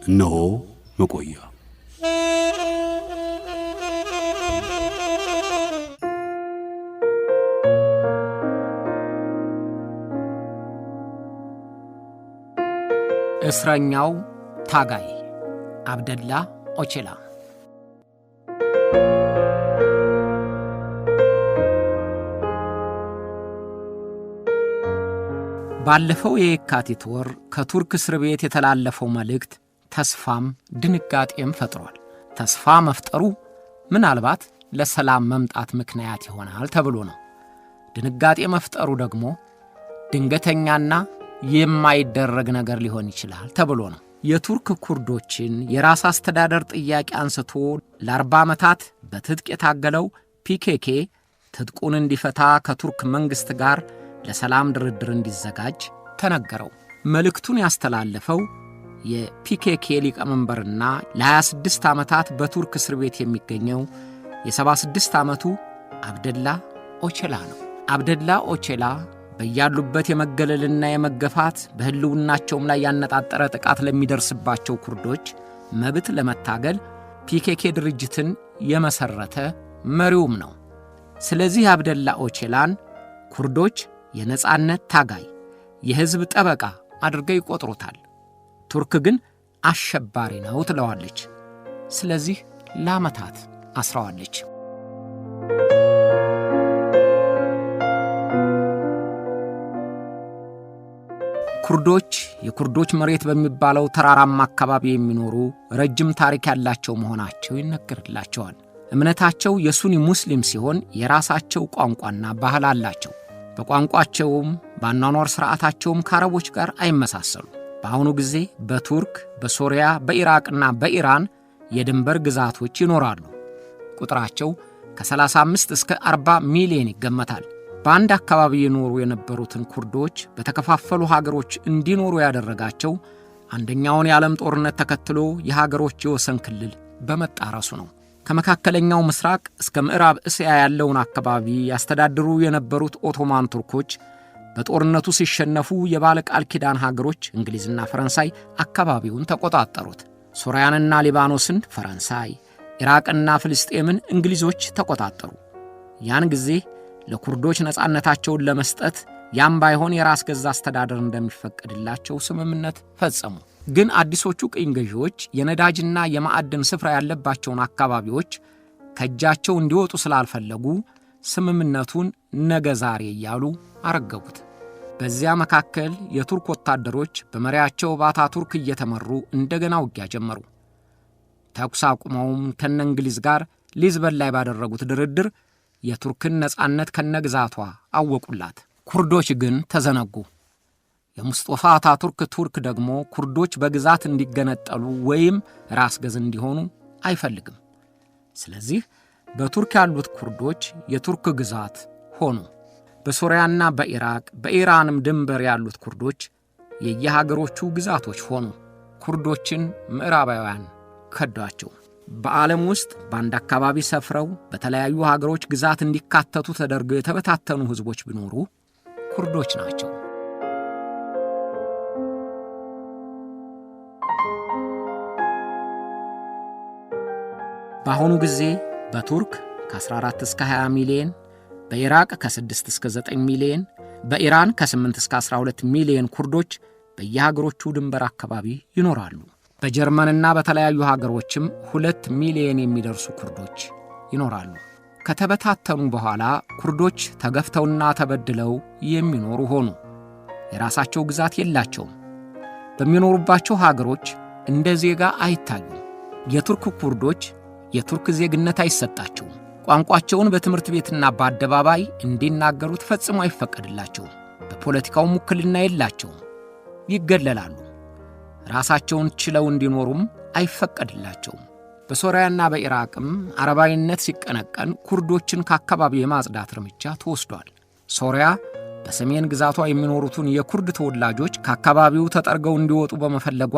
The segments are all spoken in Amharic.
እነሆ መቆያ እስረኛው ታጋይ አብደላ ኦቼላ። ባለፈው የካቲት ወር ከቱርክ እስር ቤት የተላለፈው መልእክት ተስፋም ድንጋጤም ፈጥሯል። ተስፋ መፍጠሩ ምናልባት ለሰላም መምጣት ምክንያት ይሆናል ተብሎ ነው። ድንጋጤ መፍጠሩ ደግሞ ድንገተኛና የማይደረግ ነገር ሊሆን ይችላል ተብሎ ነው። የቱርክ ኩርዶችን የራስ አስተዳደር ጥያቄ አንስቶ ለ40 ዓመታት በትጥቅ የታገለው ፒኬኬ ትጥቁን እንዲፈታ ከቱርክ መንግሥት ጋር ለሰላም ድርድር እንዲዘጋጅ ተነገረው። መልእክቱን ያስተላለፈው የፒኬኬ ሊቀመንበርና ለ26 ዓመታት በቱርክ እስር ቤት የሚገኘው የ76 ዓመቱ አብደላ ኦቼላ ነው። አብደላ ኦቼላ በያሉበት የመገለልና የመገፋት በህልውናቸውም ላይ ያነጣጠረ ጥቃት ለሚደርስባቸው ኩርዶች መብት ለመታገል ፒኬኬ ድርጅትን የመሰረተ መሪውም ነው። ስለዚህ አብደላ ኦቼላን ኩርዶች የነጻነት ታጋይ፣ የህዝብ ጠበቃ አድርገው ይቆጥሩታል። ቱርክ ግን አሸባሪ ነው ትለዋለች። ስለዚህ ለዓመታት አስረዋለች። ኩርዶች የኩርዶች መሬት በሚባለው ተራራማ አካባቢ የሚኖሩ ረጅም ታሪክ ያላቸው መሆናቸው ይነገርላቸዋል። እምነታቸው የሱኒ ሙስሊም ሲሆን የራሳቸው ቋንቋና ባህል አላቸው። በቋንቋቸውም በአኗኗር ሥርዓታቸውም ከአረቦች ጋር አይመሳሰሉ። በአሁኑ ጊዜ በቱርክ፣ በሶሪያ፣ በኢራቅና በኢራን የድንበር ግዛቶች ይኖራሉ። ቁጥራቸው ከ35 እስከ 40 ሚሊዮን ይገመታል። በአንድ አካባቢ የኖሩ የነበሩትን ኩርዶች በተከፋፈሉ ሀገሮች እንዲኖሩ ያደረጋቸው አንደኛውን የዓለም ጦርነት ተከትሎ የሀገሮች የወሰን ክልል በመጣረሱ ነው። ከመካከለኛው ምስራቅ እስከ ምዕራብ እስያ ያለውን አካባቢ ያስተዳድሩ የነበሩት ኦቶማን ቱርኮች በጦርነቱ ሲሸነፉ የባለ ቃል ኪዳን ሀገሮች እንግሊዝና ፈረንሳይ አካባቢውን ተቆጣጠሩት። ሶርያንና ሊባኖስን ፈረንሳይ፣ ኢራቅና ፍልስጤምን እንግሊዞች ተቆጣጠሩ። ያን ጊዜ ለኩርዶች ነጻነታቸውን ለመስጠት ያም ባይሆን የራስ ገዛ አስተዳደር እንደሚፈቀድላቸው ስምምነት ፈጸሙ። ግን አዲሶቹ ቅኝ ገዢዎች የነዳጅና የማዕድን ስፍራ ያለባቸውን አካባቢዎች ከእጃቸው እንዲወጡ ስላልፈለጉ ስምምነቱን ነገ ዛሬ እያሉ አረገቡት። በዚያ መካከል የቱርክ ወታደሮች በመሪያቸው ባታቱርክ እየተመሩ እንደገና ውጊያ ጀመሩ። ተኩስ አቁመውም ከነእንግሊዝ ጋር ሊዝበን ላይ ባደረጉት ድርድር የቱርክን ነጻነት ከነግዛቷ አወቁላት። ኩርዶች ግን ተዘነጉ። የሙስጠፋ አታቱርክ ቱርክ ደግሞ ኩርዶች በግዛት እንዲገነጠሉ ወይም ራስ ገዝ እንዲሆኑ አይፈልግም። ስለዚህ በቱርክ ያሉት ኩርዶች የቱርክ ግዛት ሆኑ። በሶሪያና በኢራቅ በኢራንም ድንበር ያሉት ኩርዶች የየሀገሮቹ ግዛቶች ሆኑ። ኩርዶችን ምዕራባውያን ከዷቸው። በዓለም ውስጥ በአንድ አካባቢ ሰፍረው በተለያዩ ሀገሮች ግዛት እንዲካተቱ ተደርገው የተበታተኑ ህዝቦች ቢኖሩ ኩርዶች ናቸው። በአሁኑ ጊዜ በቱርክ ከ14 እስከ 20 ሚሊዮን፣ በኢራቅ ከ6 እስከ 9 ሚሊዮን፣ በኢራን ከ8 እስከ 12 ሚሊዮን ኩርዶች በየሀገሮቹ ድንበር አካባቢ ይኖራሉ። በጀርመንና በተለያዩ ሀገሮችም 2 ሚሊዮን የሚደርሱ ኩርዶች ይኖራሉ። ከተበታተኑ በኋላ ኩርዶች ተገፍተውና ተበድለው የሚኖሩ ሆኑ። የራሳቸው ግዛት የላቸውም። በሚኖሩባቸው ሀገሮች እንደ ዜጋ አይታዩም። የቱርክ ኩርዶች የቱርክ ዜግነት አይሰጣቸውም። ቋንቋቸውን በትምህርት ቤትና በአደባባይ እንዲናገሩት ፈጽሞ አይፈቀድላቸውም። በፖለቲካው ውክልና የላቸውም። ይገለላሉ። ራሳቸውን ችለው እንዲኖሩም አይፈቀድላቸውም። በሶሪያና በኢራቅም አረባዊነት ሲቀነቀን ኩርዶችን ከአካባቢው የማጽዳት እርምጃ ተወስዷል። ሶሪያ በሰሜን ግዛቷ የሚኖሩትን የኩርድ ተወላጆች ከአካባቢው ተጠርገው እንዲወጡ በመፈለጓ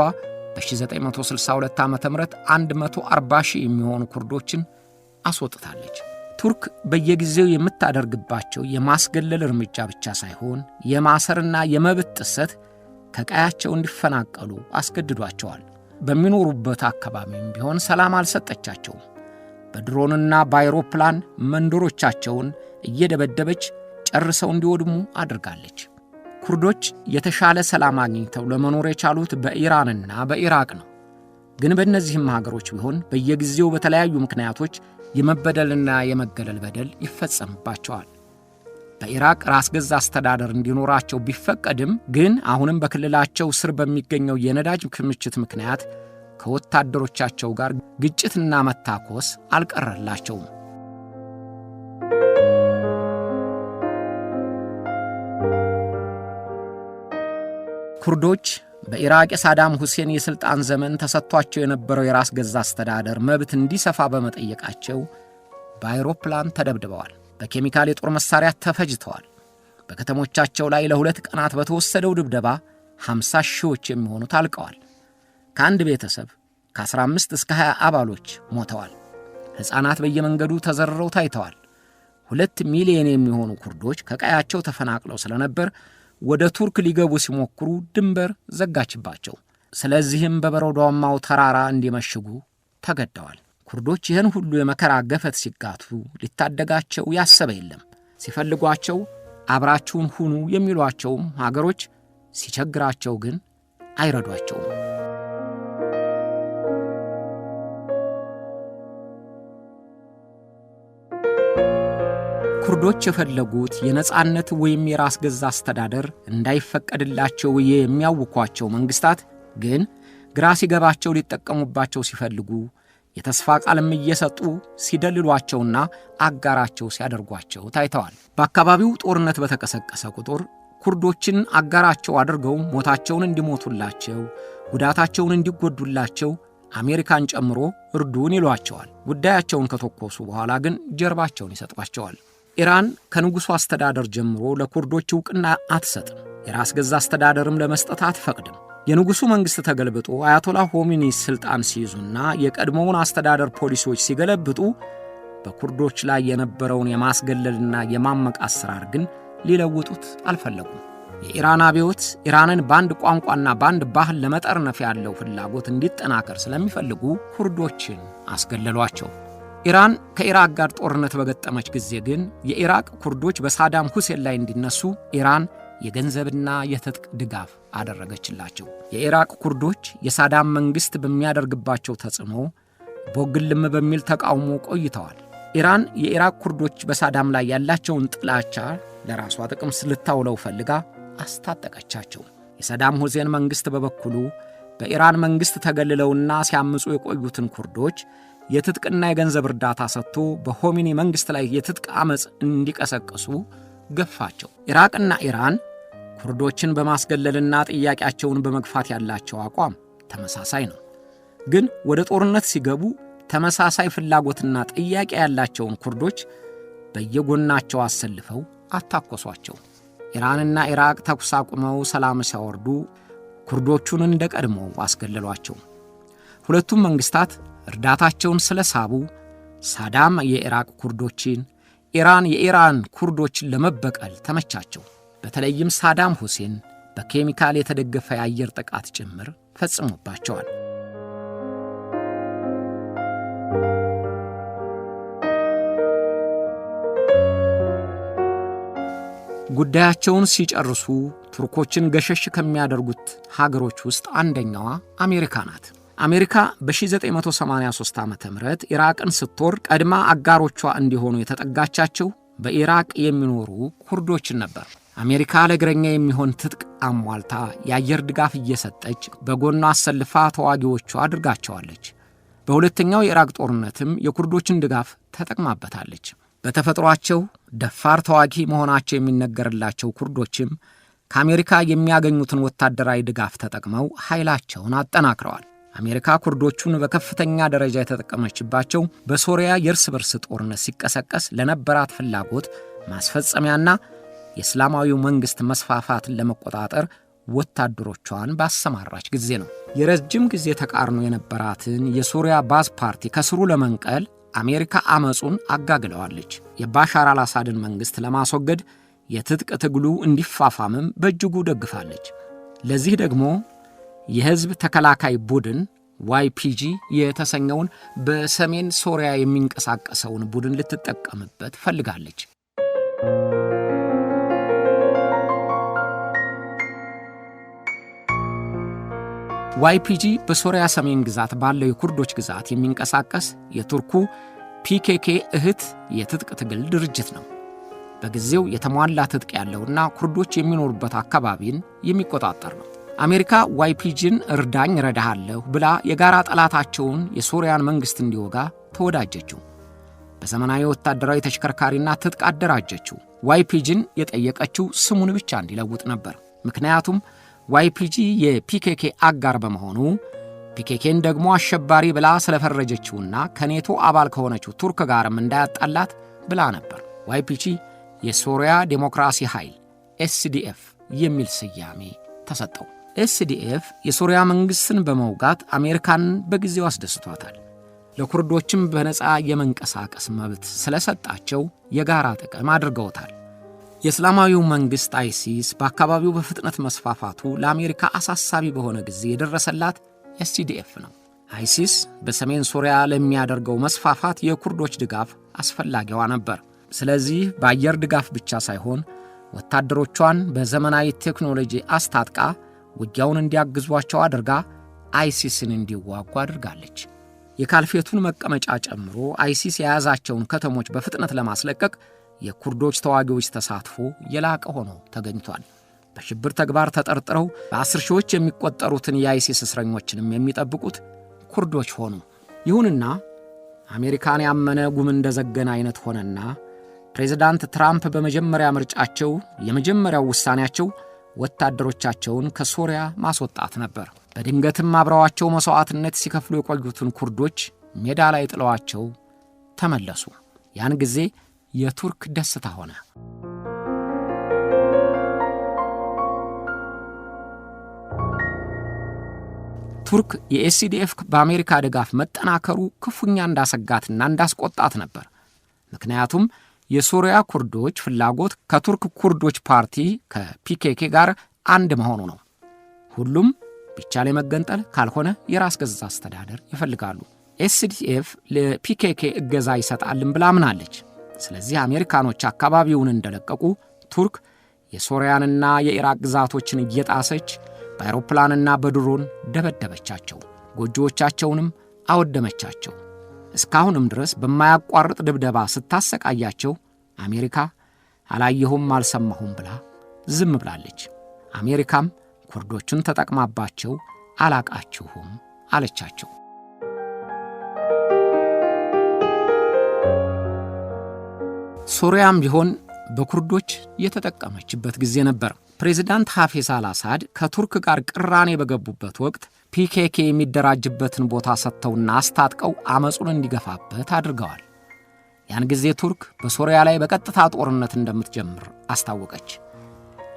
በ1962 ዓ.ም 140,000 የሚሆኑ ኩርዶችን አስወጥታለች። ቱርክ በየጊዜው የምታደርግባቸው የማስገለል እርምጃ ብቻ ሳይሆን የማሰርና የመብት ጥሰት ከቀያቸው እንዲፈናቀሉ አስገድዷቸዋል። በሚኖሩበት አካባቢም ቢሆን ሰላም አልሰጠቻቸውም። በድሮንና በአይሮፕላን መንደሮቻቸውን እየደበደበች ጨርሰው እንዲወድሙ አድርጋለች። ኩርዶች የተሻለ ሰላም አግኝተው ለመኖር የቻሉት በኢራንና በኢራቅ ነው። ግን በእነዚህም ሀገሮች ቢሆን በየጊዜው በተለያዩ ምክንያቶች የመበደልና የመገለል በደል ይፈጸምባቸዋል። በኢራቅ ራስ ገዝ አስተዳደር እንዲኖራቸው ቢፈቀድም ግን አሁንም በክልላቸው ስር በሚገኘው የነዳጅ ክምችት ምክንያት ከወታደሮቻቸው ጋር ግጭትና መታኮስ አልቀረላቸውም። ኩርዶች በኢራቅ የሳዳም ሁሴን የሥልጣን ዘመን ተሰጥቷቸው የነበረው የራስ ገዝ አስተዳደር መብት እንዲሰፋ በመጠየቃቸው በአይሮፕላን ተደብድበዋል። በኬሚካል የጦር መሳሪያ ተፈጅተዋል። በከተሞቻቸው ላይ ለ2 ቀናት በተወሰደው ድብደባ 50 ሺዎች የሚሆኑት አልቀዋል። ከአንድ ቤተሰብ ከ15 እስከ 20 አባሎች ሞተዋል። ሕፃናት በየመንገዱ ተዘርረው ታይተዋል። 2 ሚሊዮን የሚሆኑ ኩርዶች ከቀያቸው ተፈናቅለው ስለነበር ወደ ቱርክ ሊገቡ ሲሞክሩ ድንበር ዘጋችባቸው። ስለዚህም በበረዷማው ተራራ እንዲመሽጉ ተገደዋል። ኩርዶች ይህን ሁሉ የመከራ ገፈት ሲጋቱ ሊታደጋቸው ያሰበ የለም። ሲፈልጓቸው አብራችሁን ሁኑ የሚሏቸውም ሀገሮች ሲቸግራቸው ግን አይረዷቸውም። ኩርዶች የፈለጉት የነጻነት ወይም የራስ ገዝ አስተዳደር እንዳይፈቀድላቸው የሚያውኳቸው መንግስታት ግን ግራ ሲገባቸው ሊጠቀሙባቸው ሲፈልጉ የተስፋ ቃልም እየሰጡ ሲደልሏቸውና አጋራቸው ሲያደርጓቸው ታይተዋል። በአካባቢው ጦርነት በተቀሰቀሰ ቁጥር ኩርዶችን አጋራቸው አድርገው ሞታቸውን እንዲሞቱላቸው፣ ጉዳታቸውን እንዲጎዱላቸው አሜሪካን ጨምሮ እርዱን ይሏቸዋል። ጉዳያቸውን ከተኮሱ በኋላ ግን ጀርባቸውን ይሰጧቸዋል። ኢራን ከንጉሡ አስተዳደር ጀምሮ ለኩርዶች ዕውቅና አትሰጥም። የራስ ገዝ አስተዳደርም ለመስጠት አትፈቅድም። የንጉሡ መንግሥት ተገልብጦ አያቶላ ሆሚኒ ሥልጣን ሲይዙና የቀድሞውን አስተዳደር ፖሊሶች ሲገለብጡ በኩርዶች ላይ የነበረውን የማስገለልና የማመቅ አሰራር ግን ሊለውጡት አልፈለጉም። የኢራን አብዮት ኢራንን በአንድ ቋንቋና በአንድ ባህል ለመጠርነፍ ያለው ፍላጎት እንዲጠናከር ስለሚፈልጉ ኩርዶችን አስገለሏቸው። ኢራን ከኢራቅ ጋር ጦርነት በገጠመች ጊዜ ግን የኢራቅ ኩርዶች በሳዳም ሁሴን ላይ እንዲነሱ ኢራን የገንዘብና የትጥቅ ድጋፍ አደረገችላቸው። የኢራቅ ኩርዶች የሳዳም መንግሥት በሚያደርግባቸው ተጽዕኖ ቦግልም በሚል ተቃውሞ ቆይተዋል። ኢራን የኢራቅ ኩርዶች በሳዳም ላይ ያላቸውን ጥላቻ ለራሷ ጥቅም ልታውለው ፈልጋ አስታጠቀቻቸው። የሳዳም ሁሴን መንግሥት በበኩሉ በኢራን መንግሥት ተገልለውና ሲያምፁ የቆዩትን ኩርዶች የትጥቅና የገንዘብ እርዳታ ሰጥቶ በሆሚኒ መንግሥት ላይ የትጥቅ ዓመፅ እንዲቀሰቅሱ ገፋቸው። ኢራቅና ኢራን ኩርዶችን በማስገለልና ጥያቄያቸውን በመግፋት ያላቸው አቋም ተመሳሳይ ነው። ግን ወደ ጦርነት ሲገቡ ተመሳሳይ ፍላጎትና ጥያቄ ያላቸውን ኩርዶች በየጎናቸው አሰልፈው አታኮሷቸው። ኢራንና ኢራቅ ተኩስ አቁመው ሰላም ሲያወርዱ ኩርዶቹን እንደ ቀድሞው አስገለሏቸው። ሁለቱም መንግሥታት እርዳታቸውን ስለሳቡ ሳዳም የኢራቅ ኩርዶችን፣ ኢራን የኢራን ኩርዶችን ለመበቀል ተመቻቸው። በተለይም ሳዳም ሁሴን በኬሚካል የተደገፈ የአየር ጥቃት ጭምር ፈጽሞባቸዋል። ጉዳያቸውን ሲጨርሱ ቱርኮችን ገሸሽ ከሚያደርጉት ሀገሮች ውስጥ አንደኛዋ አሜሪካ ናት። አሜሪካ በ1983 ዓ.ም ኢራቅን ስትወር ቀድማ አጋሮቿ እንዲሆኑ የተጠጋቻቸው በኢራቅ የሚኖሩ ኩርዶችን ነበር። አሜሪካ ለእግረኛ የሚሆን ትጥቅ አሟልታ የአየር ድጋፍ እየሰጠች በጎኗ አሰልፋ ተዋጊዎቿ አድርጋቸዋለች። በሁለተኛው የኢራቅ ጦርነትም የኩርዶችን ድጋፍ ተጠቅማበታለች። በተፈጥሯቸው ደፋር ተዋጊ መሆናቸው የሚነገርላቸው ኩርዶችም ከአሜሪካ የሚያገኙትን ወታደራዊ ድጋፍ ተጠቅመው ኃይላቸውን አጠናክረዋል። አሜሪካ ኩርዶቹን በከፍተኛ ደረጃ የተጠቀመችባቸው በሶሪያ የእርስ በርስ ጦርነት ሲቀሰቀስ ለነበራት ፍላጎት ማስፈጸሚያና የእስላማዊው መንግሥት መስፋፋትን ለመቆጣጠር ወታደሮቿን ባሰማራች ጊዜ ነው። የረጅም ጊዜ ተቃርኖ የነበራትን የሶሪያ ባዝ ፓርቲ ከስሩ ለመንቀል አሜሪካ አመጹን አጋግለዋለች። የባሻር አልአሳድን መንግሥት ለማስወገድ የትጥቅ ትግሉ እንዲፋፋምም በእጅጉ ደግፋለች። ለዚህ ደግሞ የሕዝብ ተከላካይ ቡድን YPG የተሰኘውን በሰሜን ሶሪያ የሚንቀሳቀሰውን ቡድን ልትጠቀምበት ፈልጋለች። YPG በሶሪያ ሰሜን ግዛት ባለው የኩርዶች ግዛት የሚንቀሳቀስ የቱርኩ PKK እህት የትጥቅ ትግል ድርጅት ነው። በጊዜው የተሟላ ትጥቅ ያለውና ኩርዶች የሚኖሩበት አካባቢን የሚቆጣጠር ነው። አሜሪካ YPGን እርዳኝ ረዳሃለሁ ብላ የጋራ ጠላታቸውን የሶሪያን መንግሥት እንዲወጋ ተወዳጀችው። በዘመናዊ ወታደራዊ ተሽከርካሪና ትጥቅ አደራጀችው። YPGን የጠየቀችው ስሙን ብቻ እንዲለውጥ ነበር። ምክንያቱም YPG የPKK አጋር በመሆኑ PKKን ደግሞ አሸባሪ ብላ ስለፈረጀችውና ከኔቶ አባል ከሆነችው ቱርክ ጋርም እንዳያጣላት ብላ ነበር። YPG የሶሪያ ዴሞክራሲ ኃይል SDF የሚል ስያሜ ተሰጠው። SDF የሶሪያ መንግሥትን በመውጋት አሜሪካንን በጊዜው አስደስቷታል። ለኩርዶችም በነፃ የመንቀሳቀስ መብት ስለሰጣቸው የጋራ ጥቅም አድርገውታል። የእስላማዊው መንግሥት ISIS በአካባቢው በፍጥነት መስፋፋቱ ለአሜሪካ አሳሳቢ በሆነ ጊዜ የደረሰላት SDF ነው። ISIS በሰሜን ሶሪያ ለሚያደርገው መስፋፋት የኩርዶች ድጋፍ አስፈላጊዋ ነበር። ስለዚህ በአየር ድጋፍ ብቻ ሳይሆን ወታደሮቿን በዘመናዊ ቴክኖሎጂ አስታጥቃ ውጊያውን እንዲያግዟቸው አድርጋ ISISን እንዲዋጉ አድርጋለች። የካልፌቱን መቀመጫ ጨምሮ ISIS የያዛቸውን ከተሞች በፍጥነት ለማስለቀቅ የኩርዶች ተዋጊዎች ተሳትፎ የላቀ ሆኖ ተገኝቷል። በሽብር ተግባር ተጠርጥረው በ10 ሺዎች የሚቆጠሩትን የአይሲስ እስረኞችንም የሚጠብቁት ኩርዶች ሆኑ። ይሁንና አሜሪካን ያመነ ጉም እንደዘገነ አይነት ሆነና ፕሬዝዳንት ትራምፕ በመጀመሪያ ምርጫቸው የመጀመሪያው ውሳኔያቸው ወታደሮቻቸውን ከሶሪያ ማስወጣት ነበር። በድንገትም አብረዋቸው መስዋዕትነት ሲከፍሉ የቆዩትን ኩርዶች ሜዳ ላይ ጥለዋቸው ተመለሱ። ያን ጊዜ የቱርክ ደስታ ሆነ። ቱርክ የኤስዲኤፍ በአሜሪካ ድጋፍ መጠናከሩ ክፉኛ እንዳሰጋትና እንዳስቆጣት ነበር። ምክንያቱም የሶሪያ ኩርዶች ፍላጎት ከቱርክ ኩርዶች ፓርቲ ከፒኬኬ ጋር አንድ መሆኑ ነው። ሁሉም ቢቻል መገንጠል ካልሆነ የራስ ገዛ አስተዳደር ይፈልጋሉ። ኤስዲኤፍ ለፒኬኬ እገዛ ይሰጣልን ብላ አምናለች። ስለዚህ አሜሪካኖች አካባቢውን እንደለቀቁ ቱርክ የሶሪያንና የኢራቅ ግዛቶችን እየጣሰች በአውሮፕላንና በድሮን ደበደበቻቸው፣ ጎጆዎቻቸውንም አወደመቻቸው። እስካሁንም ድረስ በማያቋርጥ ድብደባ ስታሰቃያቸው አሜሪካ አላየሁም አልሰማሁም ብላ ዝም ብላለች። አሜሪካም ኩርዶቹን ተጠቅማባቸው አላቃችሁም አለቻቸው። ሶሪያም ቢሆን በኩርዶች የተጠቀመችበት ጊዜ ነበር። ፕሬዝዳንት ሐፊዝ አልአሳድ ከቱርክ ጋር ቅራኔ በገቡበት ወቅት ፒኬኬ የሚደራጅበትን ቦታ ሰጥተውና አስታጥቀው አመጹን እንዲገፋበት አድርገዋል። ያን ጊዜ ቱርክ በሶሪያ ላይ በቀጥታ ጦርነት እንደምትጀምር አስታወቀች።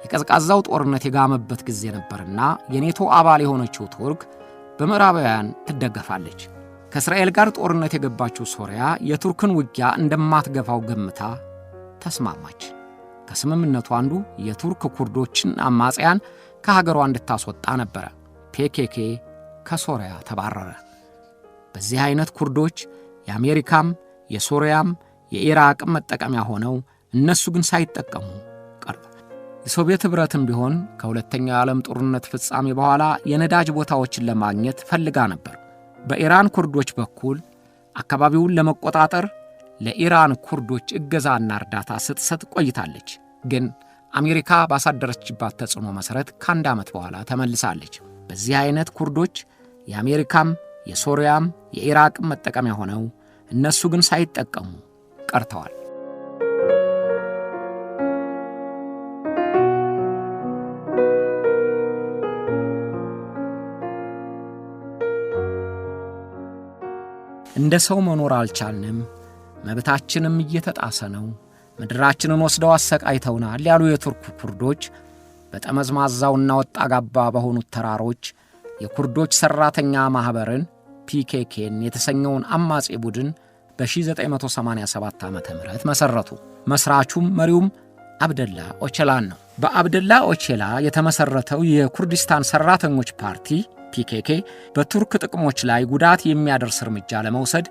የቀዝቃዛው ጦርነት የጋመበት ጊዜ ነበርና የኔቶ አባል የሆነችው ቱርክ በምዕራባውያን ትደገፋለች። ከእስራኤል ጋር ጦርነት የገባችው ሶሪያ የቱርክን ውጊያ እንደማትገፋው ገምታ ተስማማች። ከስምምነቱ አንዱ የቱርክ ኩርዶችን አማጽያን ከሀገሯ እንድታስወጣ ነበረ። ፒኬኬ ከሶሪያ ተባረረ። በዚህ አይነት ኩርዶች የአሜሪካም የሶሪያም የኢራቅም መጠቀሚያ ሆነው እነሱ ግን ሳይጠቀሙ ቀሩ። የሶቪየት ኅብረትም ቢሆን ከሁለተኛው የዓለም ጦርነት ፍጻሜ በኋላ የነዳጅ ቦታዎችን ለማግኘት ፈልጋ ነበር። በኢራን ኩርዶች በኩል አካባቢውን ለመቆጣጠር ለኢራን ኩርዶች እገዛና እርዳታ ስትሰጥ ቆይታለች። ግን አሜሪካ ባሳደረችባት ተጽዕኖ መሠረት ከአንድ ዓመት በኋላ ተመልሳለች። በዚህ አይነት ኩርዶች የአሜሪካም የሶሪያም የኢራቅም መጠቀሚያ ሆነው እነሱ ግን ሳይጠቀሙ ቀርተዋል። እንደ ሰው መኖር አልቻልንም፣ መብታችንም እየተጣሰ ነው፣ ምድራችንን ወስደው አሰቃይተውናል ያሉ የቱርክ ኩርዶች በጠመዝማዛውና ወጣ ጋባ በሆኑት ተራሮች የኩርዶች ሠራተኛ ማኅበርን ፒኬኬን የተሰኘውን አማጺ ቡድን በ1987 ዓ.ም መሰረቱ። መስራቹም መሪውም አብደላ ኦቼላን ነው። በአብደላ ኦቼላ የተመሰረተው የኩርዲስታን ሰራተኞች ፓርቲ ፒኬኬ በቱርክ ጥቅሞች ላይ ጉዳት የሚያደርስ እርምጃ ለመውሰድ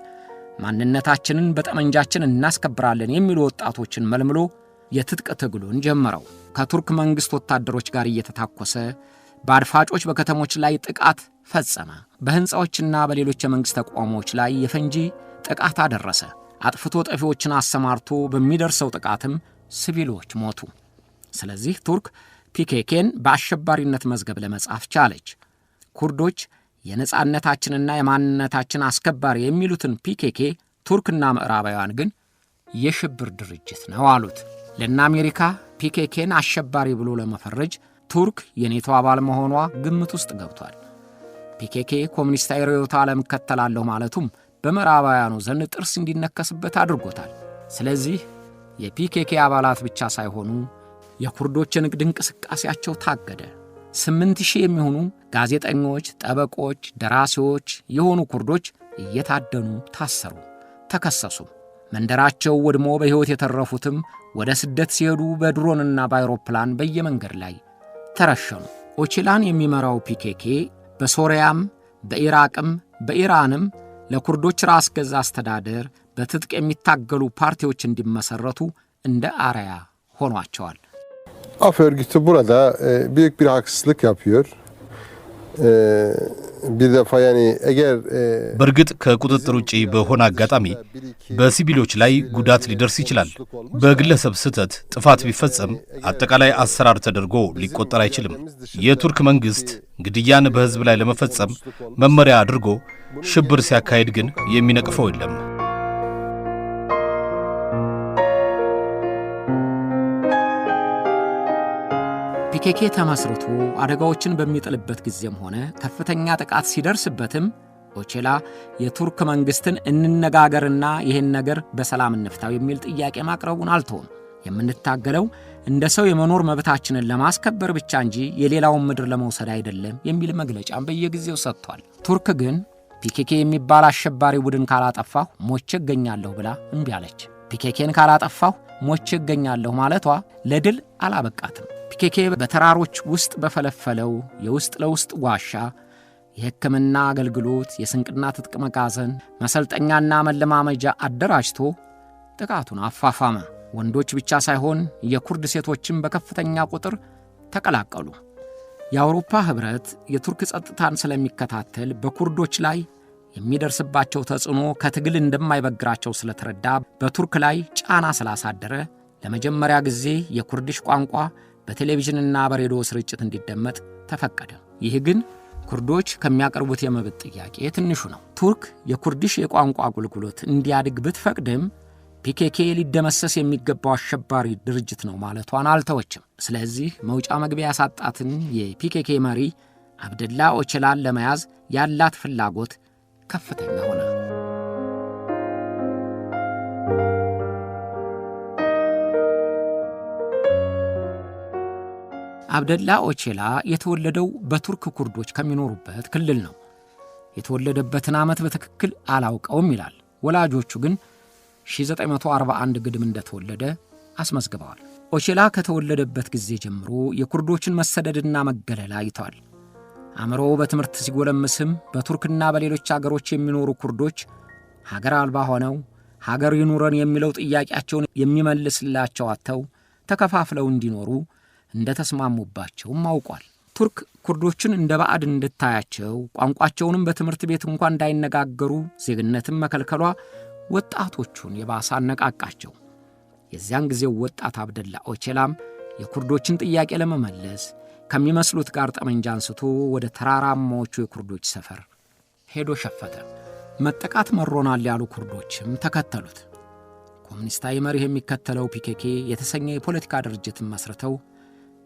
ማንነታችንን በጠመንጃችን እናስከብራለን የሚሉ ወጣቶችን መልምሎ የትጥቅ ትግሉን ጀመረው። ከቱርክ መንግስት ወታደሮች ጋር እየተታኮሰ በአድፋጮች በከተሞች ላይ ጥቃት ፈጸመ። በህንፃዎችና በሌሎች የመንግስት ተቋሞች ላይ የፈንጂ ጥቃት አደረሰ። አጥፍቶ ጠፊዎችን አሰማርቶ በሚደርሰው ጥቃትም ሲቪሎች ሞቱ። ስለዚህ ቱርክ ፒኬኬን በአሸባሪነት መዝገብ ለመጻፍ ቻለች። ኩርዶች የነጻነታችንና የማንነታችን አስከባሪ የሚሉትን ፒኬኬ ቱርክና ምዕራባውያን ግን የሽብር ድርጅት ነው አሉት። ለእነ አሜሪካ ፒኬኬን አሸባሪ ብሎ ለመፈረጅ ቱርክ የኔቶ አባል መሆኗ ግምት ውስጥ ገብቷል። ፒኬኬ ኮሙኒስታዊ ርዕዮተ ዓለም እከተላለሁ ማለቱም በምዕራባውያኑ ዘንድ ጥርስ እንዲነከስበት አድርጎታል። ስለዚህ የፒኬኬ አባላት ብቻ ሳይሆኑ የኩርዶች የንግድ እንቅስቃሴያቸው ታገደ። 8000 የሚሆኑ ጋዜጠኞች፣ ጠበቆች፣ ደራሲዎች የሆኑ ኩርዶች እየታደኑ ታሰሩ፣ ተከሰሱ። መንደራቸው ወድሞ በሕይወት የተረፉትም ወደ ስደት ሲሄዱ በድሮንና በአውሮፕላን በየመንገድ ላይ ተረሸኑ። ኦቼላን የሚመራው ፒኬኬ በሶሪያም በኢራቅም በኢራንም ለኩርዶች ራስ ገዝ አስተዳደር በትጥቅ የሚታገሉ ፓርቲዎች እንዲመሰረቱ እንደ አርአያ ሆኗቸዋል። Af örgütü burada büyük bir haksızlık yapıyor. Bir defa yani eğer በእርግጥ ከቁጥጥር ውጪ በሆነ አጋጣሚ በሲቪሎች ላይ ጉዳት ሊደርስ ይችላል። በግለሰብ ስህተት ጥፋት ቢፈጸም አጠቃላይ አሰራር ተደርጎ ሊቆጠር አይችልም። የቱርክ መንግስት ግድያን በህዝብ ላይ ለመፈጸም መመሪያ አድርጎ ሽብር ሲያካሄድ ግን የሚነቅፈው የለም። ፒኬኬ ተመስርቶ አደጋዎችን በሚጥልበት ጊዜም ሆነ ከፍተኛ ጥቃት ሲደርስበትም ኦቼላ የቱርክ መንግስትን እንነጋገርና ይህን ነገር በሰላም እንፍታው የሚል ጥያቄ ማቅረቡን አልተውም። የምንታገለው እንደ ሰው የመኖር መብታችንን ለማስከበር ብቻ እንጂ የሌላውን ምድር ለመውሰድ አይደለም የሚል መግለጫም በየጊዜው ሰጥቷል። ቱርክ ግን ፒኬኬ የሚባል አሸባሪ ቡድን ካላጠፋሁ ሞቼ እገኛለሁ ብላ እምቢ አለች። ፒኬኬን ካላጠፋሁ ሞቼ እገኛለሁ ማለቷ ለድል አላበቃትም። ፒኬኬ በተራሮች ውስጥ በፈለፈለው የውስጥ ለውስጥ ዋሻ የሕክምና አገልግሎት፣ የስንቅና ትጥቅ መጋዘን፣ መሰልጠኛና መለማመጃ አደራጅቶ ጥቃቱን አፋፋመ። ወንዶች ብቻ ሳይሆን የኩርድ ሴቶችም በከፍተኛ ቁጥር ተቀላቀሉ። የአውሮፓ ህብረት የቱርክ ጸጥታን ስለሚከታተል በኩርዶች ላይ የሚደርስባቸው ተጽዕኖ ከትግል እንደማይበግራቸው ስለተረዳ በቱርክ ላይ ጫና ስላሳደረ ለመጀመሪያ ጊዜ የኩርዲሽ ቋንቋ በቴሌቪዥንና በሬዲዮ ስርጭት እንዲደመጥ ተፈቀደ። ይህ ግን ኩርዶች ከሚያቀርቡት የመብት ጥያቄ ትንሹ ነው። ቱርክ የኩርዲሽ የቋንቋ አገልግሎት እንዲያድግ ብትፈቅድም ፒኬኬ ሊደመሰስ የሚገባው አሸባሪ ድርጅት ነው ማለቷን አልተወችም። ስለዚህ መውጫ መግቢያ ያሳጣትን የፒኬኬ መሪ አብደላ ኦቼላን ለመያዝ ያላት ፍላጎት ከፍተኛ ሆነ። አብደላ ኦቼላ የተወለደው በቱርክ ኩርዶች ከሚኖሩበት ክልል ነው። የተወለደበትን ዓመት በትክክል አላውቀውም ይላል። ወላጆቹ ግን 1941 ግድም እንደተወለደ አስመዝግበዋል። ኦቼላ ከተወለደበት ጊዜ ጀምሮ የኩርዶችን መሰደድና መገለል አይቷል። አእምሮ በትምህርት ሲጎለምስም በቱርክና በሌሎች አገሮች የሚኖሩ ኩርዶች ሀገር አልባ ሆነው ሀገር ይኑረን የሚለው ጥያቄያቸውን የሚመልስላቸው አጥተው ተከፋፍለው እንዲኖሩ እንደተስማሙባቸውም አውቋል። ቱርክ ኩርዶችን እንደ ባዕድ እንድታያቸው ቋንቋቸውንም በትምህርት ቤት እንኳን እንዳይነጋገሩ ዜግነትን መከልከሏ ወጣቶቹን የባሰ አነቃቃቸው። የዚያን ጊዜው ወጣት አብደላ ኦቼላም የኩርዶችን ጥያቄ ለመመለስ ከሚመስሉት ጋር ጠመንጃ አንስቶ ወደ ተራራማዎቹ የኩርዶች ሰፈር ሄዶ ሸፈተ። መጠቃት መሮናል ያሉ ኩርዶችም ተከተሉት። ኮሙኒስታዊ መሪህ የሚከተለው ፒኬኬ የተሰኘ የፖለቲካ ድርጅትን መስርተው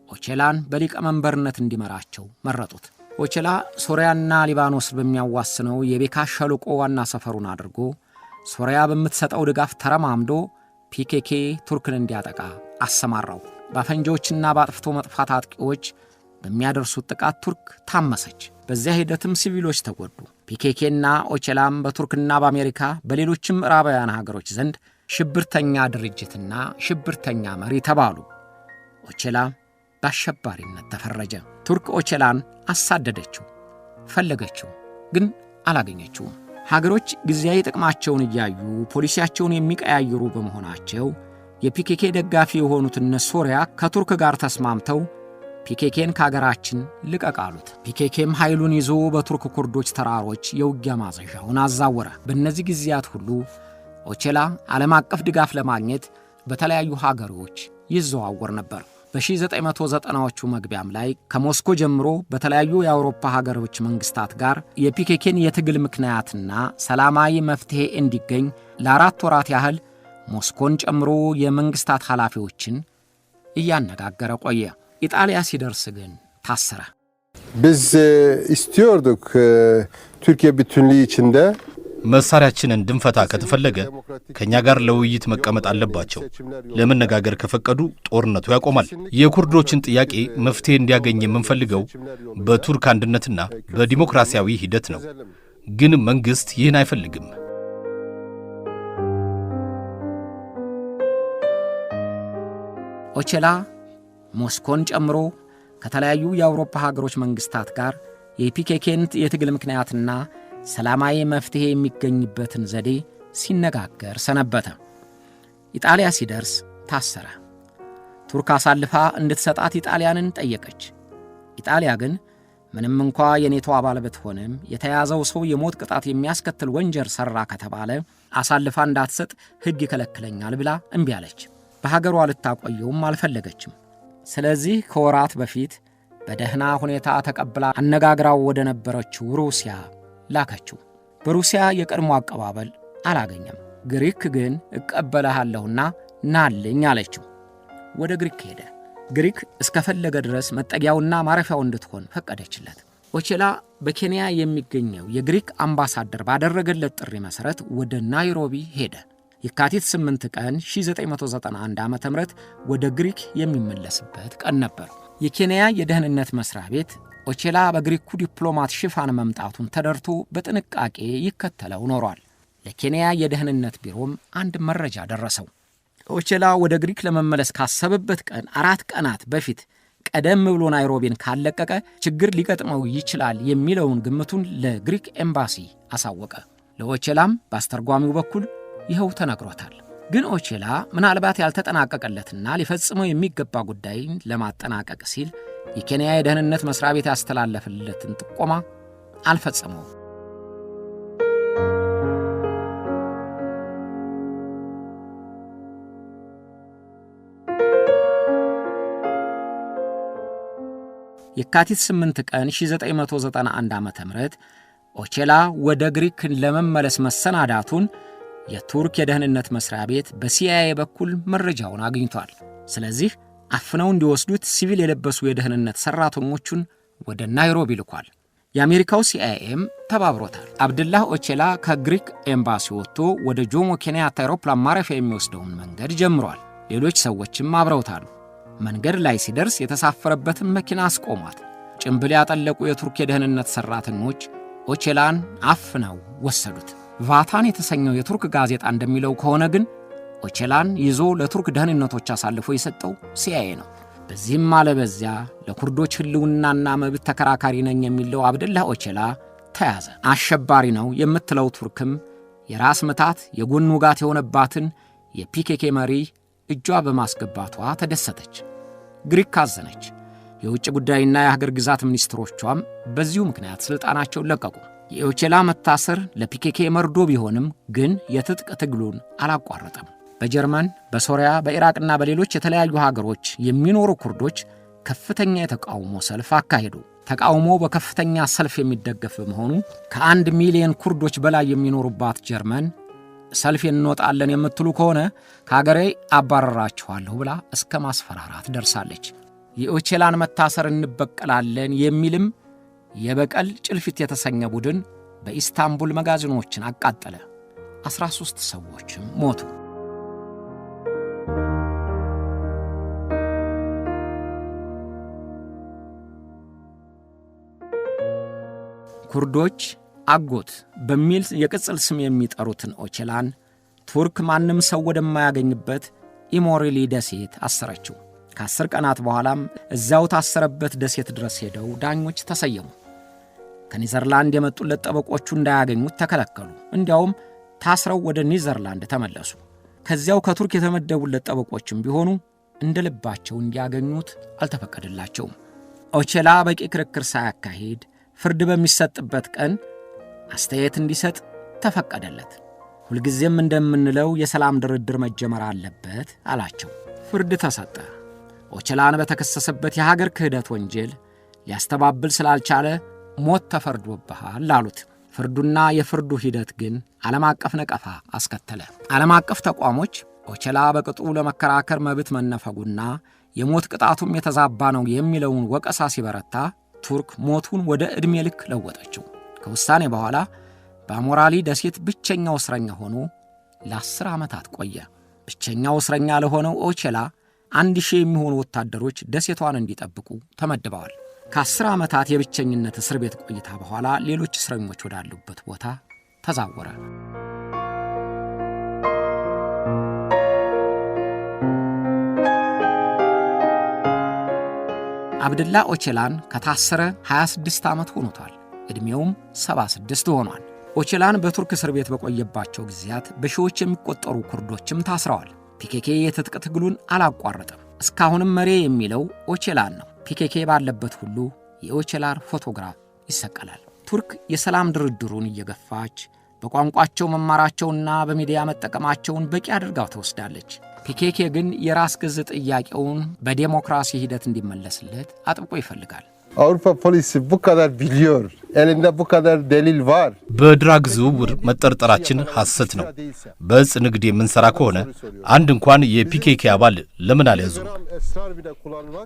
ኦቼላን በሊቀመንበርነት እንዲመራቸው መረጡት። ኦቼላ ሶሪያና ሊባኖስ በሚያዋስነው የቤካ ሸለቆ ዋና ሰፈሩን አድርጎ ሶሪያ በምትሰጠው ድጋፍ ተረማምዶ ፒኬኬ ቱርክን እንዲያጠቃ አሰማራው። በፈንጂዎችና በአጥፍቶ መጥፋት አጥቂዎች በሚያደርሱት ጥቃት ቱርክ ታመሰች። በዚያ ሂደትም ሲቪሎች ተጎዱ። ፒኬኬና ኦቼላም በቱርክና በአሜሪካ በሌሎችም ምዕራባውያን ሀገሮች ዘንድ ሽብርተኛ ድርጅትና ሽብርተኛ መሪ ተባሉ። ኦቼላ በአሸባሪነት ተፈረጀ። ቱርክ ኦቼላን አሳደደችው፣ ፈለገችው፣ ግን አላገኘችውም። ሀገሮች ጊዜያዊ ጥቅማቸውን እያዩ ፖሊሲያቸውን የሚቀያይሩ በመሆናቸው የፒኬኬ ደጋፊ የሆኑት እነ ሶሪያ ከቱርክ ጋር ተስማምተው ፒኬኬን ከአገራችን ልቀቅ አሉት። ፒኬኬም ኃይሉን ይዞ በቱርክ ኩርዶች ተራሮች የውጊያ ማዘዣውን አዛወረ። በእነዚህ ጊዜያት ሁሉ ኦቼላ ዓለም አቀፍ ድጋፍ ለማግኘት በተለያዩ ሀገሮች ይዘዋወር ነበር። በ1990ዎቹ መግቢያም ላይ ከሞስኮ ጀምሮ በተለያዩ የአውሮፓ ሀገሮች መንግስታት ጋር የፒኬኬን የትግል ምክንያትና ሰላማዊ መፍትሄ እንዲገኝ ለ4 ወራት ያህል ሞስኮን ጨምሮ የመንግስታት ኃላፊዎችን እያነጋገረ ቆየ። ኢጣሊያ ሲደርስ ግን ታሰረ። Biz istiyorduk Türkiye bütünlüğü içinde መሳሪያችንን እንድንፈታ ከተፈለገ ከኛ ጋር ለውይይት መቀመጥ አለባቸው። ለመነጋገር ከፈቀዱ ጦርነቱ ያቆማል። የኩርዶችን ጥያቄ መፍትሄ እንዲያገኝ የምንፈልገው በቱርክ አንድነትና በዲሞክራሲያዊ ሂደት ነው። ግን መንግስት ይህን አይፈልግም። ኦቼላ ሞስኮን ጨምሮ ከተለያዩ የአውሮፓ ሀገሮች መንግስታት ጋር የፒኬኬን የትግል ምክንያትና ሰላማዊ መፍትሄ የሚገኝበትን ዘዴ ሲነጋገር ሰነበተ። ኢጣሊያ ሲደርስ ታሰረ። ቱርክ አሳልፋ እንድትሰጣት ኢጣሊያንን ጠየቀች። ኢጣሊያ ግን ምንም እንኳ የኔቶ አባል ብትሆንም የተያዘው ሰው የሞት ቅጣት የሚያስከትል ወንጀል ሰራ ከተባለ አሳልፋ እንዳትሰጥ ሕግ ይከለክለኛል ብላ እምቢ አለች። በሀገሯ ልታቆየውም አልፈለገችም። ስለዚህ ከወራት በፊት በደህና ሁኔታ ተቀብላ አነጋግራው ወደ ነበረችው ሩሲያ ላከችው። በሩሲያ የቀድሞ አቀባበል አላገኘም። ግሪክ ግን እቀበልሃለሁና ናልኝ አለችው። ወደ ግሪክ ሄደ። ግሪክ እስከፈለገ ድረስ መጠጊያውና ማረፊያው እንድትሆን ፈቀደችለት። ኦቼላ በኬንያ የሚገኘው የግሪክ አምባሳደር ባደረገለት ጥሪ መሠረት ወደ ናይሮቢ ሄደ። የካቲት 8 ቀን 1991 ዓ.ም ወደ ግሪክ የሚመለስበት ቀን ነበር። የኬንያ የደህንነት መስሪያ ቤት ኦቼላ በግሪኩ ዲፕሎማት ሽፋን መምጣቱን ተደርቶ በጥንቃቄ ይከተለው ኖሯል። ለኬንያ የደህንነት ቢሮም አንድ መረጃ ደረሰው። ኦቼላ ወደ ግሪክ ለመመለስ ካሰበበት ቀን 4 ቀናት በፊት ቀደም ብሎ ናይሮቢን ካለቀቀ ችግር ሊገጥመው ይችላል የሚለውን ግምቱን ለግሪክ ኤምባሲ አሳወቀ። ለኦቼላም በአስተርጓሚው በኩል ይኸው ተነግሮታል። ግን ኦቼላ ምናልባት ያልተጠናቀቀለትና ሊፈጽመው የሚገባ ጉዳይን ለማጠናቀቅ ሲል የኬንያ የደህንነት መስሪያ ቤት ያስተላለፈለትን ጥቆማ አልፈጸመውም። የካቲት 8 ቀን 1991 ዓ.ም ኦቼላ ወደ ግሪክ ለመመለስ መሰናዳቱን የቱርክ የደህንነት መስሪያ ቤት በሲአይኤ በኩል መረጃውን አግኝቷል። ስለዚህ አፍነው እንዲወስዱት ሲቪል የለበሱ የደህንነት ሰራተኞቹን ወደ ናይሮቢ ልኳል። የአሜሪካው ሲአይኤም ተባብሮታል። አብድላህ ኦቼላ ከግሪክ ኤምባሲ ወጥቶ ወደ ጆሞ ኬንያታ አውሮፕላን ማረፊያ የሚወስደውን መንገድ ጀምሯል። ሌሎች ሰዎችም አብረውታል። መንገድ ላይ ሲደርስ የተሳፈረበትን መኪና አስቆሟት። ጭምብል ያጠለቁ የቱርክ የደህንነት ሰራተኞች ኦቼላን አፍነው ወሰዱት። ቫታን የተሰኘው የቱርክ ጋዜጣ እንደሚለው ከሆነ ግን ኦቼላን ይዞ ለቱርክ ደህንነቶች አሳልፎ የሰጠው ሲአይኤ ነው። በዚህም አለበዚያ ለኩርዶች ህልውናና መብት ተከራካሪ ነኝ የሚለው አብደላህ ኦቼላ ተያዘ። አሸባሪ ነው የምትለው ቱርክም የራስ ምታት የጎን ውጋት የሆነባትን የፒኬኬ መሪ እጇ በማስገባቷ ተደሰተች። ግሪክ ካዘነች። የውጭ ጉዳይና የሀገር ግዛት ሚኒስትሮቿም በዚሁ ምክንያት ስልጣናቸውን ለቀቁ። የኦቼላ መታሰር ለፒኬኬ መርዶ ቢሆንም ግን የትጥቅ ትግሉን አላቋረጠም። በጀርመን፣ በሶሪያ፣ በኢራቅና በሌሎች የተለያዩ ሀገሮች የሚኖሩ ኩርዶች ከፍተኛ የተቃውሞ ሰልፍ አካሄዱ። ተቃውሞ በከፍተኛ ሰልፍ የሚደገፍ በመሆኑ ከ1 ሚሊዮን ኩርዶች በላይ የሚኖሩባት ጀርመን ሰልፍ እንወጣለን የምትሉ ከሆነ ከሀገሬ አባረራችኋለሁ ብላ እስከ ማስፈራራት ደርሳለች። የኦቼላን መታሰር እንበቀላለን የሚልም የበቀል ጭልፊት የተሰኘ ቡድን በኢስታንቡል መጋዘኖችን አቃጠለ። 13 ሰዎችም ሞቱ። ኩርዶች አጎት በሚል የቅጽል ስም የሚጠሩትን ኦቼላን ቱርክ ማንም ሰው ወደማያገኝበት ኢሞሪሊ ደሴት አሰረችው። ከ10 ቀናት በኋላም እዛው ታሰረበት ደሴት ድረስ ሄደው ዳኞች ተሰየሙ። ከኒዘርላንድ የመጡለት ጠበቆቹ እንዳያገኙት ተከለከሉ። እንዲያውም ታስረው ወደ ኒዘርላንድ ተመለሱ። ከዚያው ከቱርክ የተመደቡለት ጠበቆችም ቢሆኑ እንደ ልባቸው እንዲያገኙት አልተፈቀደላቸውም። ኦቼላ በቂ ክርክር ሳያካሂድ ፍርድ በሚሰጥበት ቀን አስተያየት እንዲሰጥ ተፈቀደለት። ሁልጊዜም እንደምንለው የሰላም ድርድር መጀመር አለበት አላቸው። ፍርድ ተሰጠ። ኦቼላን በተከሰሰበት የሀገር ክህደት ወንጀል ሊያስተባብል ስላልቻለ ሞት ተፈርዶብሃል አሉት። ፍርዱና የፍርዱ ሂደት ግን ዓለም አቀፍ ነቀፋ አስከተለ። ዓለም አቀፍ ተቋሞች ኦቼላ በቅጡ ለመከራከር መብት መነፈጉና የሞት ቅጣቱም የተዛባ ነው የሚለውን ወቀሳ ሲበረታ ቱርክ ሞቱን ወደ ዕድሜ ልክ ለወጠችው። ከውሳኔ በኋላ በአሞራሊ ደሴት ብቸኛው እስረኛ ሆኖ ለ10 ዓመታት ቆየ። ብቸኛው እስረኛ ለሆነው ኦቼላ 1000 የሚሆኑ ወታደሮች ደሴቷን እንዲጠብቁ ተመድበዋል። ከ10 ዓመታት የብቸኝነት እስር ቤት ቆይታ በኋላ ሌሎች እስረኞች ወዳሉበት ቦታ ተዛወረ። አብድላ ኦቼላን ከታሰረ 26 ዓመት ሆኖታል። ዕድሜውም 76 ሆኗል። ኦቼላን በቱርክ እስር ቤት በቆየባቸው ጊዜያት በሺዎች የሚቆጠሩ ኩርዶችም ታስረዋል። ፒኬኬ የትጥቅ ትግሉን አላቋረጠም። እስካሁንም መሪ የሚለው ኦቼላን ነው። ፒኬኬ ባለበት ሁሉ የኦቼላን ፎቶግራፍ ይሰቀላል። ቱርክ የሰላም ድርድሩን እየገፋች በቋንቋቸው መማራቸውና በሚዲያ መጠቀማቸውን በቂ aድርጋው ተወስዳለች። ፒኬኬ ግን የራስ ገዝ ጥያቄውን በዲሞክራሲ ሂደት እንዲመለስለት አጥብቆ ይፈልጋል። Avrupa polisi bu kadar biliyor. Elinde bu kadar delil var. በድራግ ዝውውር መጠርጠራችን ሐሰት ነው። በእጽ ንግድ የምንሰራ ከሆነ አንድ እንኳን የፒኬኬ አባል ለምን አልያዙም?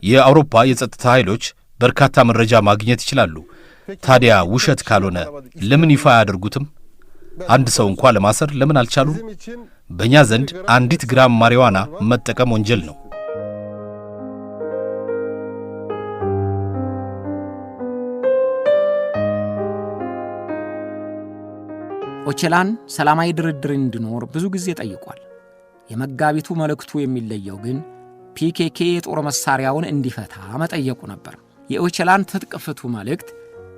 የአውሮፓ የጸጥታ ኃይሎች በርካታ መረጃ ማግኘት ይችላሉ። ታዲያ ውሸት ካልሆነ ለምን ይፋ አያደርጉትም? አንድ ሰው እንኳን ለማሰር ለምን አልቻሉም? በእኛ ዘንድ አንዲት ግራም ማሪዋና መጠቀም ወንጀል ነው። ኦቼላን ሰላማዊ ድርድር እንዲኖር ብዙ ጊዜ ጠይቋል። የመጋቢቱ መልእክቱ የሚለየው ግን ፒኬኬ የጦር መሳሪያውን እንዲፈታ መጠየቁ ነበር። የኦቼላን ትጥቅ ፍቱ መልእክት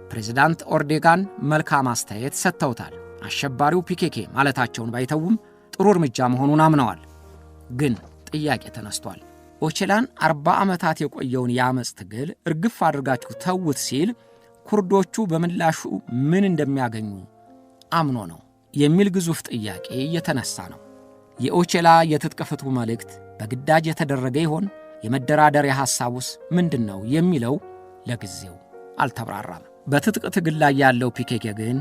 ፕሬዝዳንት ኦርዴጋን መልካም አስተያየት ሰጥተውታል። አሸባሪው ፒኬኬ ማለታቸውን ባይተውም ጥሩ እርምጃ መሆኑን አምነዋል። ግን ጥያቄ ተነስቷል። ኦቼላን 40 ዓመታት የቆየውን የአመጽ ትግል እርግፍ አድርጋችሁ ተውት ሲል ኩርዶቹ በምላሹ ምን እንደሚያገኙ አምኖ ነው የሚል ግዙፍ ጥያቄ እየተነሳ ነው። የኦቼላ የትጥቅ ፍቱ መልእክት በግዳጅ የተደረገ ይሆን? የመደራደሪያ ሐሳቡስ ምንድነው የሚለው ለጊዜው አልተብራራም። በትጥቅ ትግል ላይ ያለው ፒኬኬ ግን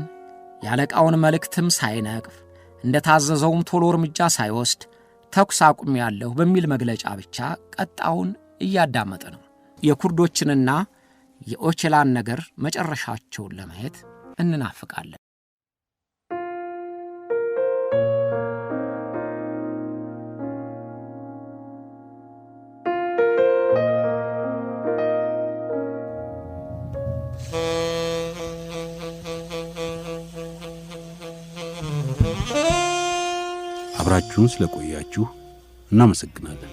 ያለቃውን መልእክትም ሳይነቅፍ እንደታዘዘውም ቶሎ እርምጃ ሳይወስድ ተኩስ አቁም ያለው በሚል መግለጫ ብቻ ቀጣውን እያዳመጠ ነው። የኩርዶችንና የኦቼላን ነገር መጨረሻቸውን ለማየት እንናፍቃለን። አብራችሁን ስለቆያችሁ እናመሰግናለን።